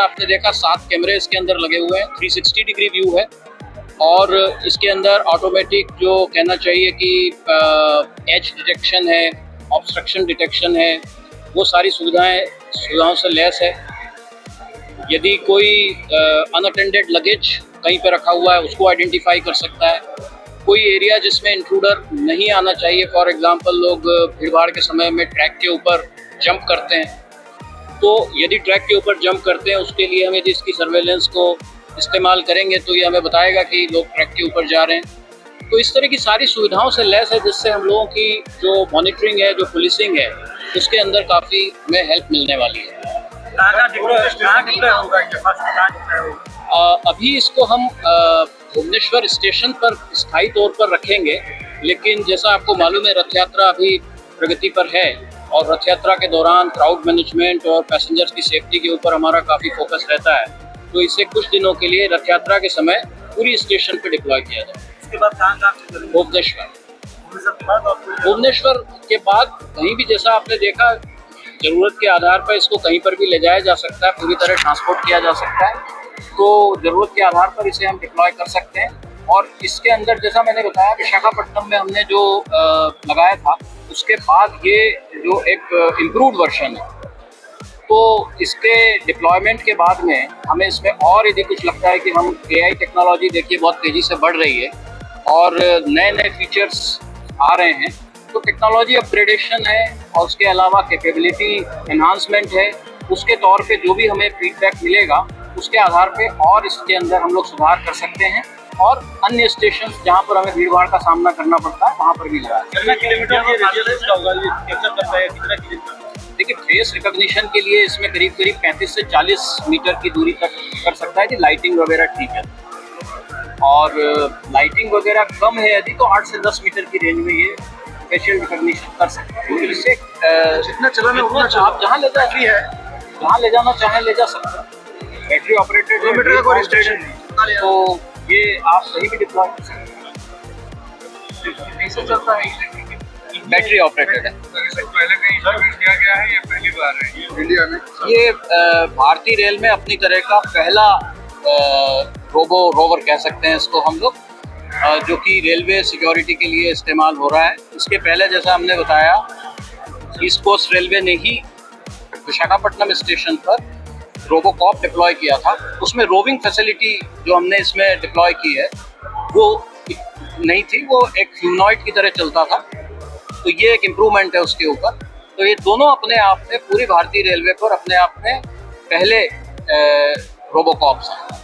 जैसा आपने देखा 7 कैमरे इसके अंदर लगे हुए हैं, 360 डिग्री व्यू है और इसके अंदर ऑटोमेटिक जो कहना चाहिए कि एज डिटेक्शन है, ऑब्स्ट्रक्शन डिटेक्शन है, वो सारी सुविधाओं से लैस है। यदि कोई अनअटेंडेड लगेज कहीं पे रखा हुआ है उसको आइडेंटिफाई कर सकता है। कोई एरिया जिसमें इंट्रूडर नहीं आना चाहिए, फॉर एग्जांपल लोग भीड़-भाड़ के समय में ट्रैक के ऊपर जंप करते हैं, तो यदि ट्रैक के ऊपर जंप करते हैं उसके लिए हम यदि इसकी सर्वेलेंस को इस्तेमाल करेंगे तो ये हमें बताएगा कि लोग ट्रैक के ऊपर जा रहे हैं। तो इस तरह की सारी सुविधाओं से लैस है जिससे हम लोगों की जो मॉनिटरिंग है, जो पुलिसिंग है, उसके अंदर काफ़ी हमें हेल्प मिलने वाली है। अभी इसको हम भुवनेश्वर स्टेशन पर स्थायी तौर पर रखेंगे, लेकिन जैसा आपको मालूम है रथ यात्रा अभी प्रगति पर है और रथ यात्रा के दौरान क्राउड मैनेजमेंट और पैसेंजर्स की सेफ्टी के ऊपर हमारा काफ़ी फोकस रहता है। तो इसे कुछ दिनों के लिए रथ यात्रा के समय पूरी स्टेशन पर डिप्लॉय किया जाए। उसके बाद कहाँ से भुवनेश्वर के बाद कहीं भी, जैसा आपने देखा, ज़रूरत के आधार पर इसको कहीं पर भी ले जाया जा सकता है, पूरी तरह ट्रांसपोर्ट किया जा सकता है। तो ज़रूरत के आधार पर इसे हम डिप्लॉय कर सकते हैं। और इसके अंदर जैसा मैंने बताया विशाखापट्टनम में हमने जो लगाया था, उसके बाद ये जो एक इम्प्रूव्ड वर्जन है, तो इसके डिप्लॉयमेंट के बाद में हमें इसमें और यदि कुछ लगता है कि हम AI टेक्नोलॉजी देखिए बहुत तेज़ी से बढ़ रही है और नए फीचर्स आ रहे हैं, तो टेक्नोलॉजी अपग्रेडेशन है और उसके अलावा कैपेबिलिटी एनहांसमेंट है। उसके तौर पे जो भी हमें फीडबैक मिलेगा उसके आधार पे और इसके अंदर हम लोग सुधार कर सकते हैं और अन्य स्टेशन जहाँ पर हमें भीड़ भाड़ का सामना करना पड़ता है वहाँ पर भी लगा। कितना किलोमीटर कैप्चर करता है, कितना किलोमीटर? देखिए फेस रिकॉग्निशन के लिए इसमें करीब 35 से 40 मीटर की दूरी तक कर सकता है कि लाइटिंग वगैरह ठीक है, और लाइटिंग वगैरह कम है यदि तो 8 से 10 मीटर की रेंज में ये फेशियल रिकॉग्निशन कर सकते हैं। तो इससे जितना चला में उतना आप जहाँ ले जाती है, जहाँ ले जाना चाहें ले जा सकते हैं। बैटरी ऑपरेटेड किलोमीटर का कोई रिस्ट्रिक्शन नहीं, तो ये आप कहीं भी डिप्लॉय कर सकते हैं। कैसे चलता है? बैटरी ऑपरेटेड है। पहले कहीं सर्विस किया गया है या पहली बार है इंडिया में? ये भारतीय रेल में अपनी तरह का पहला रोवर कह सकते हैं इसको हम लोग, जो कि रेलवे सिक्योरिटी के लिए इस्तेमाल हो रहा है। इसके पहले जैसा हमने बताया ईस्ट कोस्ट रेलवे ने ही विशाखापट्टनम स्टेशन पर रोबोकॉप डिप्लॉय किया था। उसमें रोविंग फैसिलिटी जो हमने इसमें डिप्लॉय की है वो नहीं थी, वो एक ह्यूमनॉइड की तरह चलता था, तो ये एक इम्प्रूवमेंट है उसके ऊपर। तो ये दोनों अपने आप में पूरी भारतीय रेलवे पर अपने आप में पहले रोबोकॉप्स हैं।